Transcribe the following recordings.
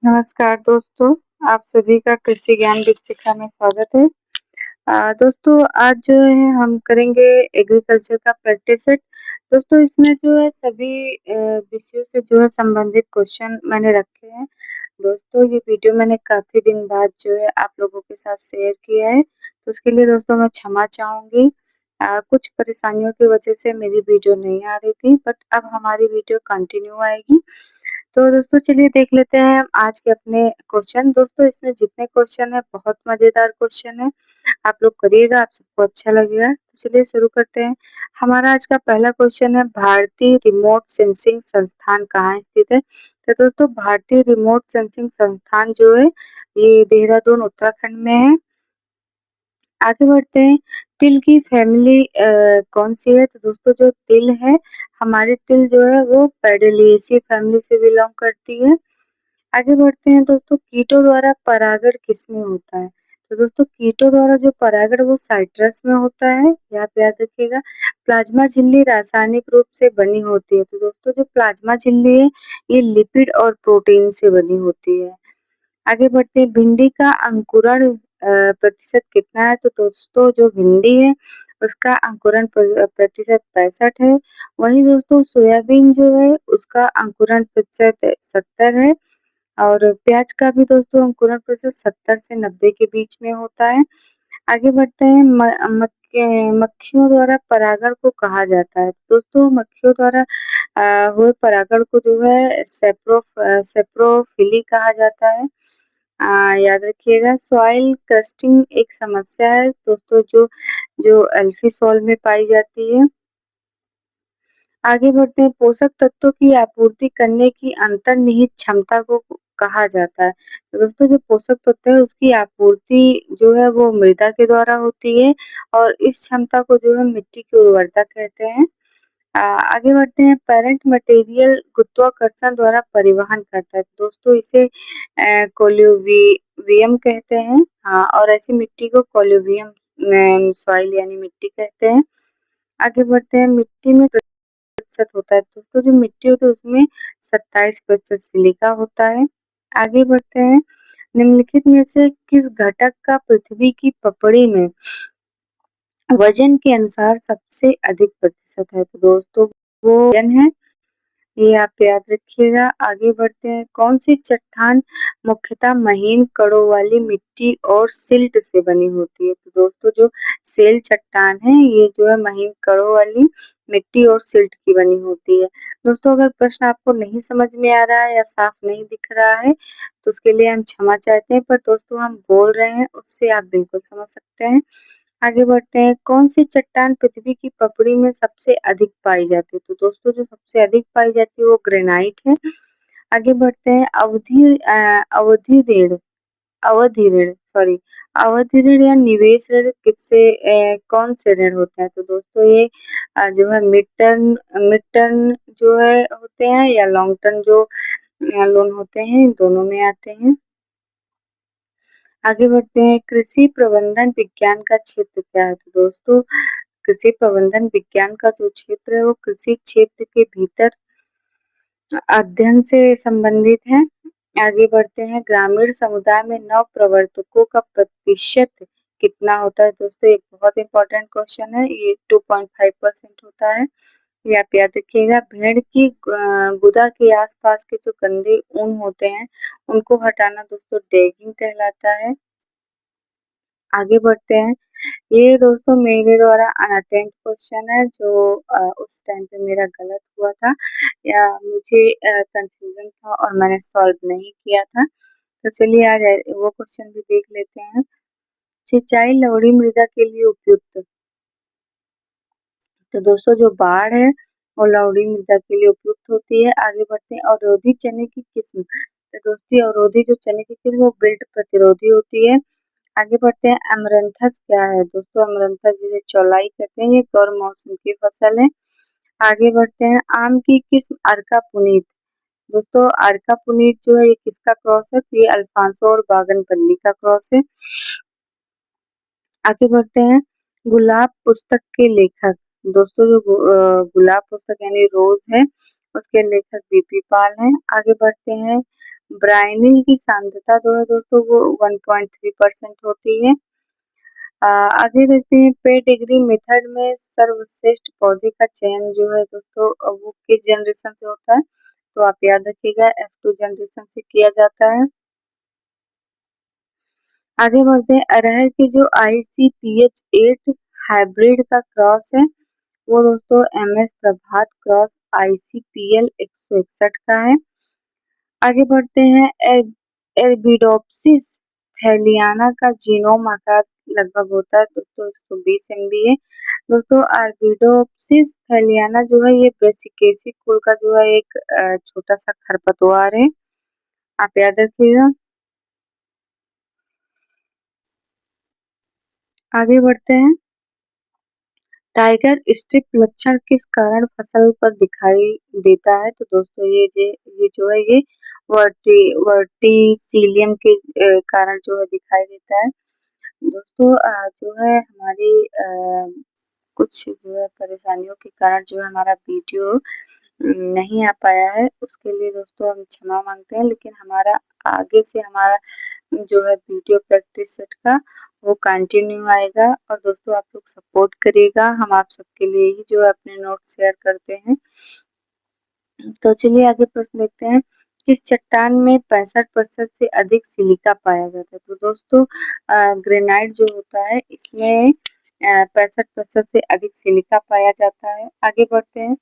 नमस्कार दोस्तों, आप सभी का कृषि ज्ञान दीक्षिका में स्वागत है। दोस्तों आज जो है हम करेंगे एग्रीकल्चर का प्रैक्टिस सेट। दोस्तों इसमें जो है सभी विषयों से जो है संबंधित क्वेश्चन मैंने रखे हैं। दोस्तों ये वीडियो मैंने काफ़ी दिन बाद जो है आप लोगों के साथ शेयर किया है, तो उसके लिए दोस्तों मैं क्षमा चाहूँगी। कुछ परेशानियों की वजह से मेरी वीडियो नहीं आ रही थी, बट अब हमारी वीडियो कंटिन्यू आएगी। तो दोस्तों चलिए देख लेते हैं हम आज के अपने क्वेश्चन। दोस्तों इसमें जितने क्वेश्चन है बहुत मजेदार क्वेश्चन है, आप लोग करिएगा, आप सबको अच्छा लगेगा। तो चलिए शुरू करते हैं। हमारा आज का पहला क्वेश्चन है, भारतीय रिमोट सेंसिंग संस्थान कहाँ स्थित है? तो दोस्तों भारतीय रिमोट सेंसिंग संस्थान जो है ये देहरादून उत्तराखंड में है। आगे बढ़ते हैं, तिल की फैमिली कौन सी है? तो दोस्तों जो तिल है, हमारे तिल जो है वो पेडलिएसी फैमिली से बिलोंग करती है। आगे बढ़ते हैं दोस्तों, कीटों द्वारा परागण किसमें होता है? तो दोस्तों कीटों द्वारा जो परागण वो साइट्रस में होता है, यहाँ पे याद रखिएगा। प्लाज्मा झिल्ली रासायनिक रूप से बनी होती है। तो दोस्तों जो प्लाज्मा झिल्ली है ये लिपिड और प्रोटीन से बनी होती है। आगे बढ़ते हैं, भिंडी का अंकुरण प्रतिशत कितना है? तो दोस्तों जो भिंडी है उसका अंकुरण प्रतिशत 65 है। वहीं दोस्तों सोयाबीन जो है उसका अंकुरण प्रतिशत 70 है। और प्याज का भी दोस्तों अंकुरण प्रतिशत 70 से 90 के बीच में होता है। आगे बढ़ते हैं, मक्खियों द्वारा परागण को कहा जाता है। दोस्तों मक्खियों द्वारा हुए परागण को जो है सेप्रोफिली कहा जाता है। याद रखिएगा, सॉइल क्रस्टिंग एक समस्या है दोस्तों जो जो अल्फी सॉइल में पाई जाती है। आगे बढ़ते हैं, पोषक तत्वों की आपूर्ति करने की अंतर्निहित क्षमता को कहा जाता है। तो दोस्तों जो पोषक तत्व है उसकी आपूर्ति जो है वो मृदा के द्वारा होती है और इस क्षमता को जो है मिट्टी की उर्वरता कहते हैं। आगे बढ़ते हैं, पेरेंट मटेरियल गुरुत्वाकर्षण द्वारा परिवहन करता है। दोस्तों इसे कोल्यूवियम कहते हैं। हाँ, और ऐसी मिट्टी को कोल्यूवियम सॉइल यानी मिट्टी कहते हैं। आगे बढ़ते हैं, मिट्टी में प्रतिशत होता है। दोस्तों जो मिट्टी होती है उसमें 27% सिलिका होता है। आगे बढ़ते हैं, निम्नलिखित में से किस घटक का पृथ्वी की पपड़ी में वजन के अनुसार सबसे अधिक प्रतिशत है? तो दोस्तों वो वजन है, ये आप याद रखिएगा। आगे बढ़ते हैं, कौन सी चट्टान मुख्यतः महीन कणों वाली मिट्टी और सिल्ट से बनी होती है? तो दोस्तों जो सेल चट्टान है ये जो है महीन कणों वाली मिट्टी और सिल्ट की बनी होती है। दोस्तों अगर प्रश्न आपको नहीं समझ में आ रहा है या साफ नहीं दिख रहा है तो उसके लिए हम क्षमा चाहते हैं, पर दोस्तों हम बोल रहे हैं उससे आप बिल्कुल समझ सकते हैं। आगे बढ़ते हैं, कौन सी चट्टान पृथ्वी की पपड़ी में सबसे अधिक पाई जाती है? तो दोस्तों जो सबसे अधिक पाई जाती है वो ग्रेनाइट है। आगे बढ़ते हैं, अवधि ऋण सॉरी अवधि ऋण या निवेश ऋण किससे कौन से ऋण होते हैं? तो दोस्तों ये जो है मिड टर्म जो है होते हैं या लॉन्ग टर्म जो लोन होते हैं, इन दोनों में आते हैं। आगे बढ़ते हैं, कृषि प्रबंधन विज्ञान का क्षेत्र क्या है? तो दोस्तों कृषि प्रबंधन विज्ञान का जो क्षेत्र है वो कृषि क्षेत्र के भीतर अध्ययन से संबंधित है। आगे बढ़ते हैं, ग्रामीण समुदाय में नव प्रवर्तकों का प्रतिशत कितना होता है? दोस्तों ये बहुत इंपॉर्टेंट क्वेश्चन है, ये 2.5% होता है। ये आप याद रखिएगा। भेड़ की गुदा के आसपास के जो गंदे ऊन होते हैं उनको हटाना दोस्तों डेगिंग कहलाता है। आगे बढ़ते हैं, ये दोस्तों मेरे द्वारा अनअटेम्प्ट क्वेश्चन है जो उस टाइम पे मेरा गलत हुआ था या मुझे कंफ्यूजन था और मैंने सॉल्व नहीं किया था। तो चलिए आज वो क्वेश्चन भी देख लेते हैं। सिंचाई लवणी मृदा के लिए उपयुक्त? तो दोस्तों जो बाढ़ है वो लवणी मृदा के लिए उपयुक्त होती है। आगे बढ़ते हैं, अवरोधी चने की किस्म? तो दोस्तों अवरोधी जो चने की किस्म वो बिल्ट प्रतिरोधी होती है। आगे बढ़ते हैं, अमरंथस क्या है? दोस्तों अमरंथस जिसे चौलाई कहते हैं, ये गौर मौसम की फसल है। आगे बढ़ते हैं, आम की किस्म अर्का पुनीत? दोस्तों अर्का पुनीत जो है ये किसका क्रॉस है? तो ये अल्फांसो और बागनपल्ली का क्रॉस है। आगे बढ़ते हैं, गुलाब पुस्तक के लेखक? दोस्तों जो गुलाब पुस्तक यानी रोज है उसके लेखक बीपी पाल हैं। आगे बढ़ते हैं, ब्राइनिल की सांद्रता जो है दोस्तों वो 1.3% होती है। आगे देखते हैं पेडिग्री मेथड में सर्वश्रेष्ठ पौधे का चयन जो है दोस्तों वो किस जनरेशन से होता है, तो आप याद रखिएगा F2 जनरेशन से किया जाता है। आगे बढ़ते हैं, अरहर की जो ICPH8 हाइब्रिड का क्रॉस है वो दोस्तों MS प्रभात क्रॉस ICPL 161 का है। आगे बढ़ते हैं, एरबिडोप्सिस थैलियाना का जीनोम आकार लगभग होता है दोस्तों 120 MB है। दोस्तों आर्बिडोप्सिस थैलियाना जो है ये ब्रेसिकेसी कुल का जो है एक छोटा सा खरपतवार है, आप याद रखिएगा। आगे बढ़ते हैं, टाइगर स्ट्रिप लक्षण किस कारण फसल पर दिखाई देता है, तो दोस्तों ये जो है ये वर्टिसिलियम के कारण जो है दिखाई देता है। दोस्तों जो है हमारी कुछ जो है परेशानियों के कारण जो है हमारा वीडियो नहीं आ पाया है, उसके लिए दोस्तों हम क्षमा मांगते हैं, लेकिन हमारा आगे से हमारा जो है वीडियो प्रैक्टिस सेट का वो कंटिन्यू आएगा। और दोस्तों आप लोग सपोर्ट करिएगा, हम आप सबके लिए ही जो है अपने नोट शेयर करते हैं। तो चलिए आगे प्रश्न देखते हैं, किस चट्टान में 65% से अधिक सिलिका पाया जाता है, तो दोस्तों ग्रेनाइट जो होता है इसमें 65% से अधिक सिलिका पाया जाता है। आगे बढ़ते हैं,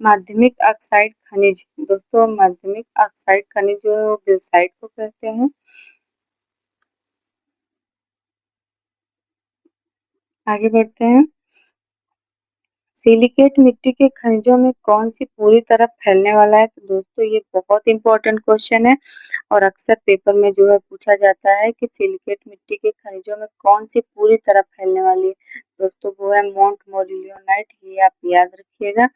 माध्यमिक ऑक्साइड खनिज, दोस्तों माध्यमिक ऑक्साइड खनिज जो है वो गिल्साइट को कहते हैं। आगे बढ़ते हैं, सिलिकेट मिट्टी के खनिजों में कौन सी पूरी तरह फैलने वाला है, तो दोस्तों ये बहुत इंपॉर्टेंट क्वेश्चन है और अक्सर पेपर में जो है पूछा जाता है कि सिलिकेट मिट्टी के खनिजों में कौन सी पूरी तरह फैलने वाली है, दोस्तों वो है मोंट मोरिलियोनाइट, ये आप याद रखिएगा।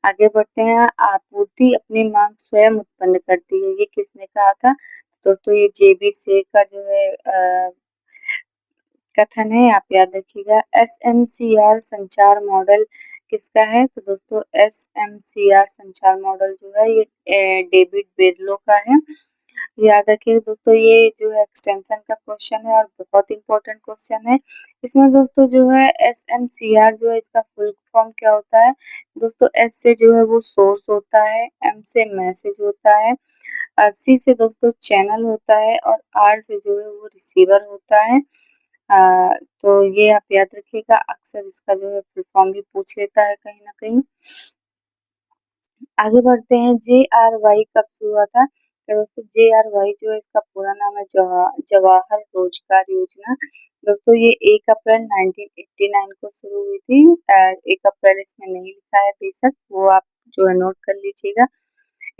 आगे बढ़ते हैं, आपूर्ति अपनी मांग स्वयं उत्पन्न करती है, ये किसने कहा था, दोस्तों ये JB से का जो है कथन है, आप याद रखिएगा। SMCR संचार मॉडल किसका है, तो दोस्तों SMCR संचार मॉडल जो है ये डेविड बेरलो का है, याद रखिए दोस्तों। ये जो है एक्सटेंशन का क्वेश्चन है और बहुत इंपॉर्टेंट क्वेश्चन है। इसमें दोस्तों जो है SMCR जो है इसका फुल फॉर्म क्या होता है, दोस्तों S से जो है वो सोर्स होता है, M से मैसेज होता है, C से दोस्तों चैनल होता है और R से जो है वो रिसीवर होता है। तो ये आप याद रखिएगा, अक्सर इसका जो है फुल फॉर्म भी पूछ लेता है कहीं ना कहीं। आगे बढ़ते हैं, JRY कब शुरू हुआ था, तो दोस्तों JRY जो है इसका पूरा नाम है जवाहर रोजगार योजना। दोस्तों ये 1 अप्रैल 1989 को शुरू हुई थी। 1 अप्रैल इसमें नहीं लिखा है बेशक, वो आप जो है नोट कर लीजिएगा,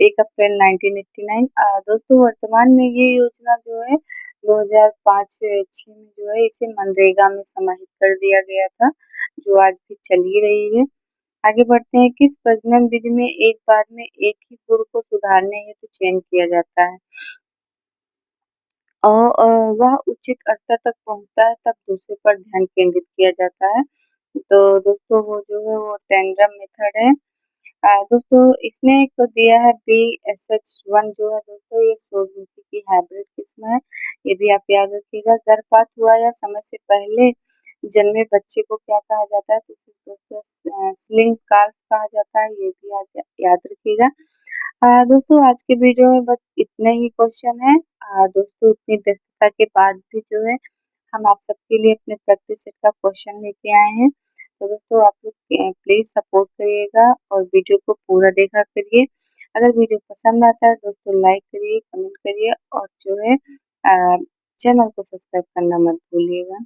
1 अप्रैल 1989। दोस्तों वर्तमान में ये योजना जो है 2005-6 में जो है इसे मनरेगा में समाहित कर दिया गया था, जो आज भी चल ही रही है। आगे बढ़ते हैं, किस प्रजनन विधि में एक बार में एक ही गुण को सुधारने हेतु चयन किया जाता है और वह उचित स्तर तक पहुंचता है तब दूसरे पर ध्यान केंद्रित किया जाता है, तो दोस्तों वो जो है वो टेंड्रम मेथड है। दोस्तों इसमें एक दिया है BSH1 जो है दोस्तों ये सूरजमुखी की हाइब्रिड किस्म है, ये भी आप याद रखिएगा। गर्भपात हुआ या समय से पहले जन्मे बच्चे को क्या कहा जाता है, तो दोस्तों स्लिंग कार्प कहा जाता है, ये भी याद रखिएगा। दोस्तों आज के वीडियो में बस इतने ही क्वेश्चन है। दोस्तों इतनी व्यस्तता के बाद भी जो है हम आप सबके लिए अपने प्रैक्टिस सेट का क्वेश्चन लेके आए हैं, तो दोस्तों आप लोग प्लीज सपोर्ट करिएगा और वीडियो को पूरा देखा करिए। अगर वीडियो पसंद आता है दोस्तों लाइक करिए, कमेंट करिए और जो है चैनल को सब्सक्राइब करना मत भूलिएगा।